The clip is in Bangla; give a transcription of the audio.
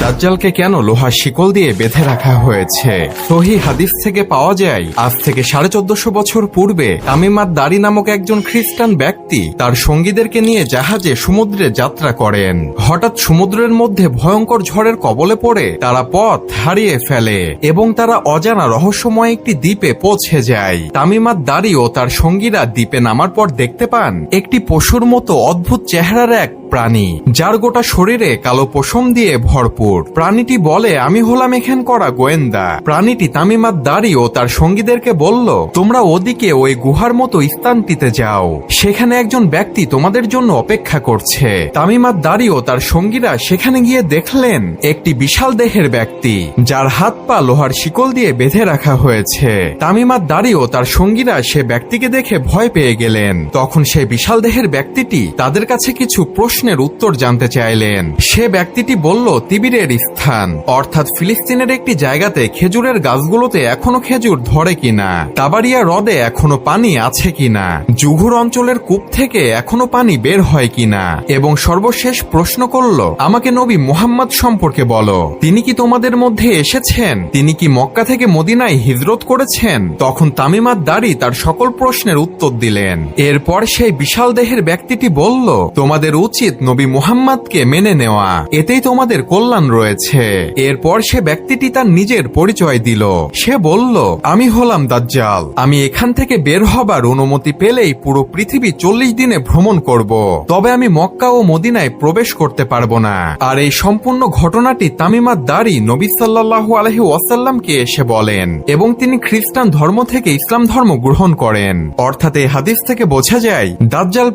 দাজ্জালকে কেন লোহার শিকল দিয়ে বেঁধে রাখা হয়েছে? সহিহ হাদিস থেকে পাওয়া যায়, আজ থেকে 1450 বছর পূর্বে তামিম আদ-দারি নামক একজন খ্রিস্টান ব্যক্তি তার সঙ্গীদেরকে নিয়ে জাহাজে সমুদ্রে যাত্রা করেন। হঠাৎ সমুদ্রের মধ্যে ভয়ঙ্কর ঝড়ের কবলে পড়ে তারা পথ হারিয়ে ফেলে এবং তারা অজানা রহস্যময় একটি দ্বীপে পৌঁছে যায়। তামিম আদ-দারি ও তার সঙ্গীরা দ্বীপে নামার পর দেখতে পান একটি পশুর মতো অদ্ভুত চেহারার এক প্রাণী, যার গোটা শরীরে কালো পশম দিয়ে ভরপুর। প্রাণীটি বলে, আমি হলাম এখান করা গোয়েন্দা। প্রাণীটি তামিম আদ-দারি ও তার সঙ্গীদেরকে বলল, তোমরা ওদিকে ওই গুহার মতো স্থানটিতে যাও, সেখানে একজন ব্যক্তি তোমাদের জন্য অপেক্ষা করছে। তামিম আদ-দারি ও তার সঙ্গীরা সেখানে গিয়ে দেখলেন একটি বিশাল দেহের ব্যক্তি, যার হাত পা লোহার শিকল দিয়ে বেঁধে রাখা হয়েছে। তামিম আদ-দারি ও তার সঙ্গীরা সে ব্যক্তিকে দেখে ভয় পেয়ে গেলেন। তখন সেই বিশাল দেহের ব্যক্তিটি তাদের কাছে কিছু প্রশ্নের উত্তর জানতে চাইলেন। সে ব্যক্তিটি বলল, তিবিরের স্থান অর্থাৎ ফিলিস্তিনের একটি জায়গাতে খেজুরের গাছগুলোতে এখনো খেজুর ধরে কিনা, তাবারিয়া হ্রদে এখনো পানি আছে কিনা, জুঘুর অঞ্চলের কূপ থেকে এখনো পানি বের হয় কিনা, এবং সর্বশেষ প্রশ্ন করল, আমাকে নবী মুহাম্মদ সম্পর্কে বলো, তিনি কি তোমাদের মধ্যে এসেছেন? তিনি কি মক্কা থেকে মদিনায় হিজরত করেছেন? তখন তামিম আদ-দারি তার সকল প্রশ্নের উত্তর দিলেন। এরপর সেই বিশাল দেহের ব্যক্তিটি বলল, তোমাদের উচিত নবী মুহাম্মদকে মেনে নেওয়া, এতেই তোমাদের কল্যাণ রয়েছে। এরপর সে ব্যক্তিটি তার নিজের পরিচয় দিল। সে বলল, আমি হলাম দাজ্জাল। আমি এখান থেকে বের হবার অনুমতি পেলেই পুরো পৃথিবী 40 দিনে ভ্রমণ করব, তবে আমি মক্কা ও মদিনায় প্রবেশ করতে পারবো না। আর এই সম্পূর্ণ ঘটনাটি তামিম আদ-দারি নবী সাল্লাল্লাহু আলাইহি ওয়াসাল্লামকে এসে বলেন এবং তিনি খ্রিস্টান ধর্ম থেকে ইসলাম ধর্ম গ্রহণ করেন। অর্থাৎ এই হাদিস থেকে বোঝা যায় দাজ্জাল